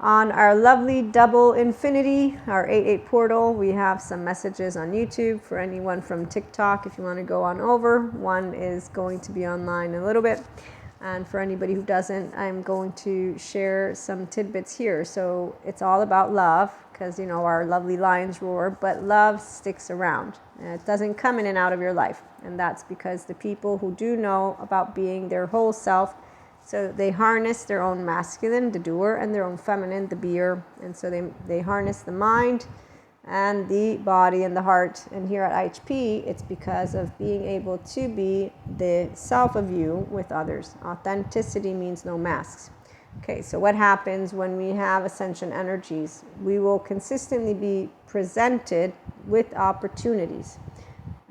On our lovely double infinity, our 8-8 portal, we have some messages on YouTube for anyone from TikTok if you want to go on over. One is going to be online in a little bit. And for anybody who doesn't, I'm going to share some tidbits here. So it's all about love, because, you know, our lovely lions roar, but love sticks around. And it doesn't come in and out of your life. And that's because the people who do know about being their whole self, so they harness their own masculine, the doer, and their own feminine, the beer. And so they harness the mind and the body and the heart. And here at IHP, it's because of being able to be the self of you with others. Authenticity means no masks. Okay, so what happens when we have ascension energies? We will consistently be presented with opportunities.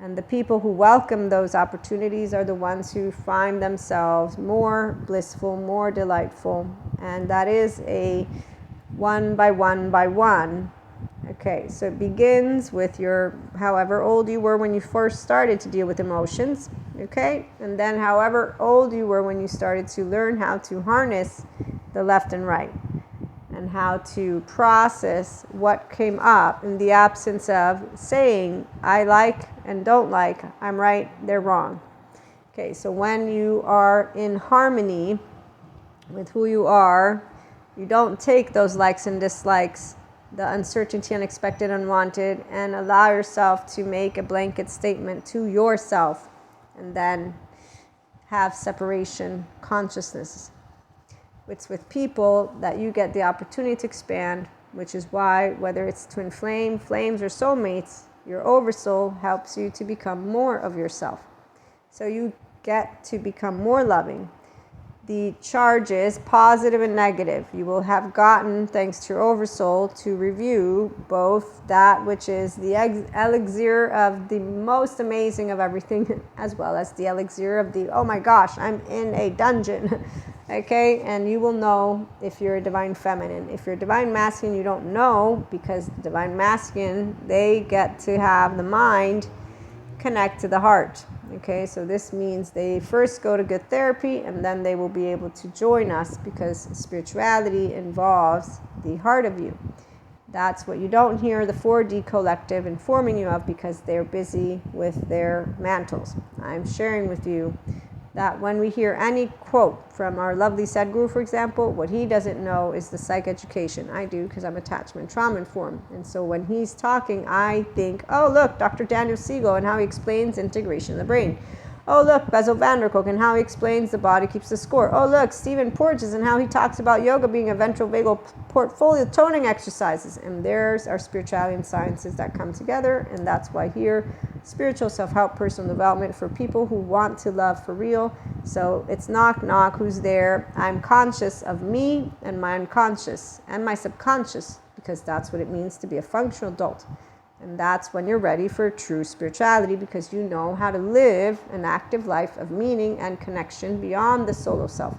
And the people who welcome those opportunities are the ones who find themselves more blissful, more delightful. And that is a one by one by one. Okay, so it begins with your, however old you were when you first started to deal with emotions. Okay, and then however old you were when you started to learn how to harness the left and right, and how to process what came up in the absence of saying, I like and don't like, I'm right, they're wrong. Okay, so when you are in harmony with who you are, you don't take those likes and dislikes, the uncertainty, unexpected, unwanted, and allow yourself to make a blanket statement to yourself, and then have separation consciousness. It's with people that you get the opportunity to expand, which is why, whether it's twin flame, flames, or soulmates, your oversoul helps you to become more of yourself. So you get to become more loving. The charges, positive and negative, you will have gotten, thanks to your oversoul, to review both that which is the elixir of the most amazing of everything, as well as the elixir of the, oh my gosh, I'm in a dungeon. Okay, and you will know if you're a divine feminine. If you're a divine masculine, you don't know, because divine masculine, they get to have the mind connect to the heart. Okay, so this means they first go to good therapy, and then they will be able to join us, because spirituality involves the heart of you. That's what you don't hear the 4D collective informing you of, because they're busy with their mantles. I'm sharing with you that when we hear any quote from our lovely Sadhguru, for example, what he doesn't know is the psych education. I do, because I'm attachment trauma informed. And so when he's talking, I think, oh, look, Dr. Daniel Siegel and how he explains integration of the brain. Oh, look, Bezel van der Kolk and how he explains the body keeps the score. Oh, look, Stephen Porges and how he talks about yoga being a ventrovagal portfolio toning exercises. And there's our spirituality and sciences that come together. And that's why here, spiritual self-help, personal development for people who want to love for real. So it's knock, knock, who's there? I'm conscious of me and my unconscious and my subconscious, because that's what it means to be a functional adult. And that's when you're ready for true spirituality, because you know how to live an active life of meaning and connection beyond the solo self.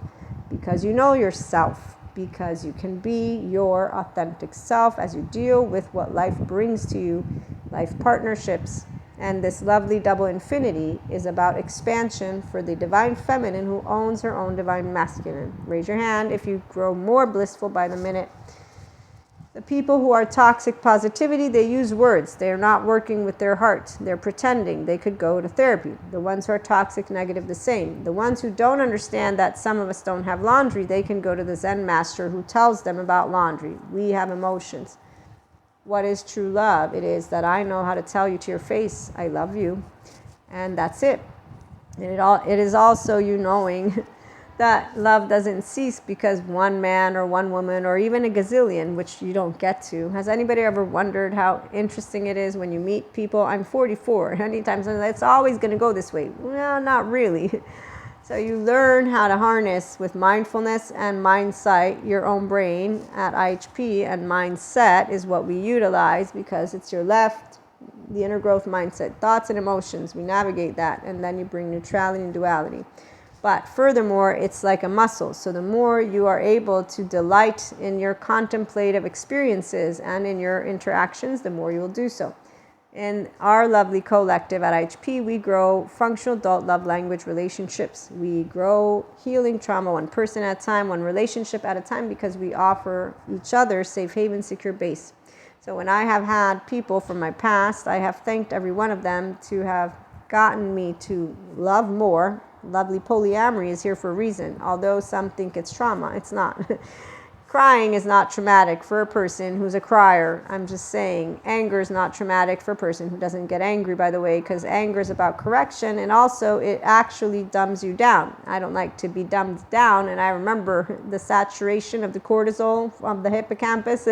Because you know yourself, because you can be your authentic self as you deal with what life brings to you, life partnerships. And this lovely double infinity is about expansion for the divine feminine who owns her own divine masculine. Raise your hand if you grow more blissful by the minute. The people who are toxic positivity, they use words. They are not working with their heart. They're pretending. They could go to therapy. The ones who are toxic negative, the same. The ones who don't understand that some of us don't have laundry, they can go to the Zen master who tells them about laundry. We have emotions. What is true love? It is that I know how to tell you to your face, I love you. And that's it. And it is also you knowing that love doesn't cease because one man or one woman or even a gazillion, which you don't get to. Has anybody ever wondered how interesting it is when you meet people? I'm 44. Anytime it's always going to go this way. Well, not really. So you learn how to harness with mindfulness and mindsight your own brain at IHP, and mindset is what we utilize because it's your left, the inner growth mindset, thoughts and emotions. We navigate that, and then you bring neutrality and duality. But furthermore, it's like a muscle. So the more you are able to delight in your contemplative experiences and in your interactions, the more you will do so. In our lovely collective at IHP, we grow functional adult love language relationships. We grow healing trauma one person at a time, one relationship at a time, because we offer each other safe haven, secure base. So when I have had people from my past, I have thanked every one of them to have gotten me to love more. Lovely polyamory is here for a reason. Although some think it's trauma, it's not. Crying is not traumatic for a person who's a crier. I'm just saying anger is not traumatic for a person who doesn't get angry, by the way, because anger is about correction, and also it actually dumbs you down. I don't like to be dumbed down, and I remember the saturation of the cortisol from the hippocampus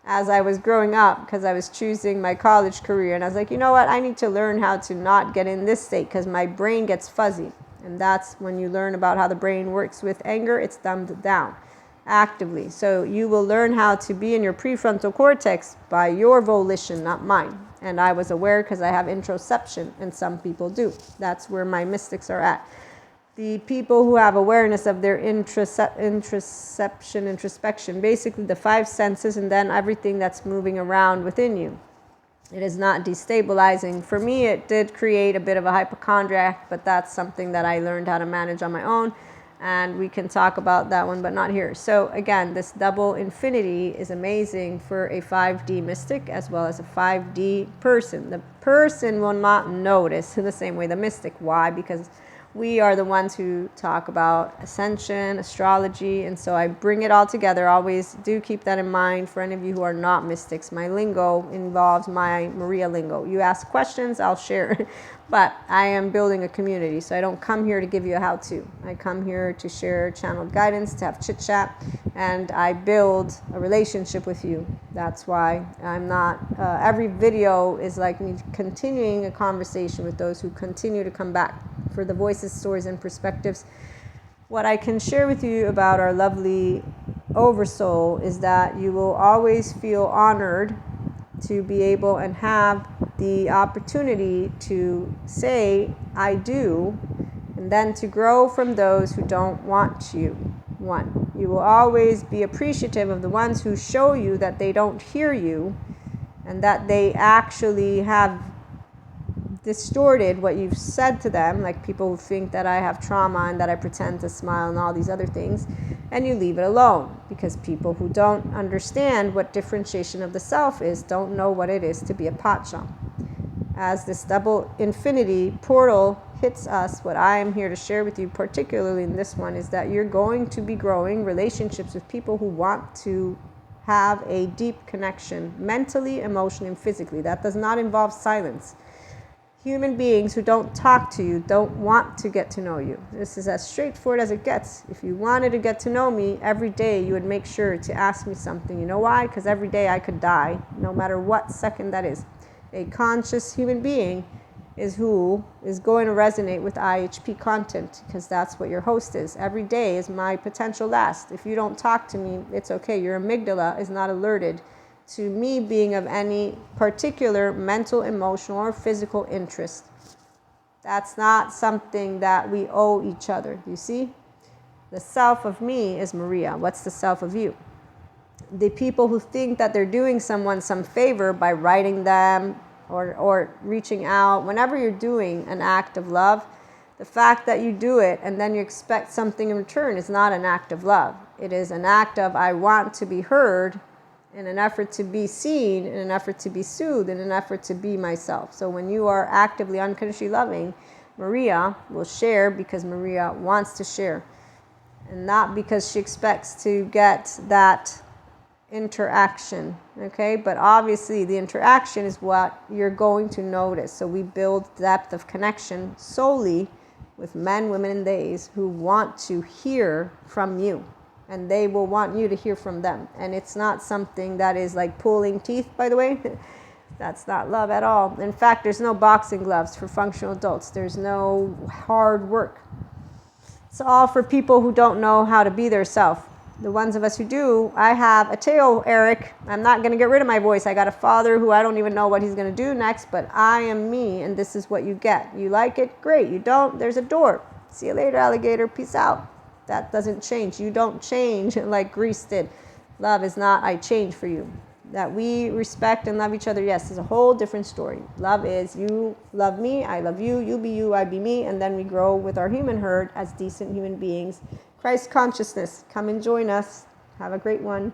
as I was growing up, because I was choosing my college career, and I was like, you know what, I need to learn how to not get in this state because my brain gets fuzzy. And that's when you learn about how the brain works with anger, it's dumbed down actively. So you will learn how to be in your prefrontal cortex by your volition, not mine. And I was aware because I have introception, and some people do. That's where my mystics are at. The people who have awareness of their introspection, basically the five senses, and then everything that's moving around within you. It is not destabilizing. For me, it did create a bit of a hypochondriac, but that's something that I learned how to manage on my own. And we can talk about that one, but not here. So again, this double infinity is amazing for a 5D mystic as well as a 5D person. The person will not notice in the same way the mystic. Why? Because we are the ones who talk about ascension, astrology, and so I bring it all together. Always do keep that in mind for any of you who are not mystics. My lingo involves my Maria lingo. You ask questions, I'll share. But I am building a community, so I don't come here to give you a how-to. I come here to share channeled guidance, to have chit-chat, and I build a relationship with you. That's why I'm not, every video is like me continuing a conversation with those who continue to come back for the voices, stories, and perspectives. What I can share with you about our lovely Oversoul is that you will always feel honored to be able and have the opportunity to say, I do, and then to grow from those who don't want you. One, you will always be appreciative of the ones who show you that they don't hear you and that they actually have distorted what you've said to them, like people who think that I have trauma and that I pretend to smile and all these other things, and you leave it alone, because people who don't understand what differentiation of the self is don't know what it is to be a pacha. As this double infinity portal hits us, what I am here to share with you, particularly in this one, is that you're going to be growing relationships with people who want to have a deep connection, mentally, emotionally, and physically. That does not involve silence. Human beings who don't talk to you don't want to get to know you. This is as straightforward as it gets. If you wanted to get to know me, every day you would make sure to ask me something. You know why? Because every day I could die, no matter what second that is. A conscious human being is who is going to resonate with IHP content, because that's what your host is. Every day is my potential last. If you don't talk to me, it's okay. Your amygdala is not alerted to me being of any particular mental, emotional, or physical interest. That's not something that we owe each other. You see? The self of me is Maria. What's the self of you? The people who think that they're doing someone some favor by writing them or reaching out, whenever you're doing an act of love, the fact that you do it and then you expect something in return is not an act of love. It is an act of, I want to be heard, in an effort to be seen, in an effort to be soothed, in an effort to be myself. So when you are actively unconditionally loving, Maria will share because Maria wants to share, and not because she expects to get that interaction, okay? But obviously the interaction is what you're going to notice. So we build depth of connection solely with men, women, and theys who want to hear from you. And they will want you to hear from them. And it's not something that is like pulling teeth, by the way. That's not love at all. In fact, there's no boxing gloves for functional adults. There's no hard work. It's all for people who don't know how to be their self. The ones of us who do, I have a tail, Eric. I'm not going to get rid of my voice. I got a father who I don't even know what he's going to do next, but I am me, and this is what you get. You like it? Great. You don't? There's a door. See you later, alligator. Peace out. That doesn't change. You don't change like Greece did. Love is not, I change for you. that we respect and love each other, yes, is a whole different story. Love is you love me, I love you, you be you, I be me, and then we grow with our human herd as decent human beings. Christ consciousness, come and join us. Have a great one.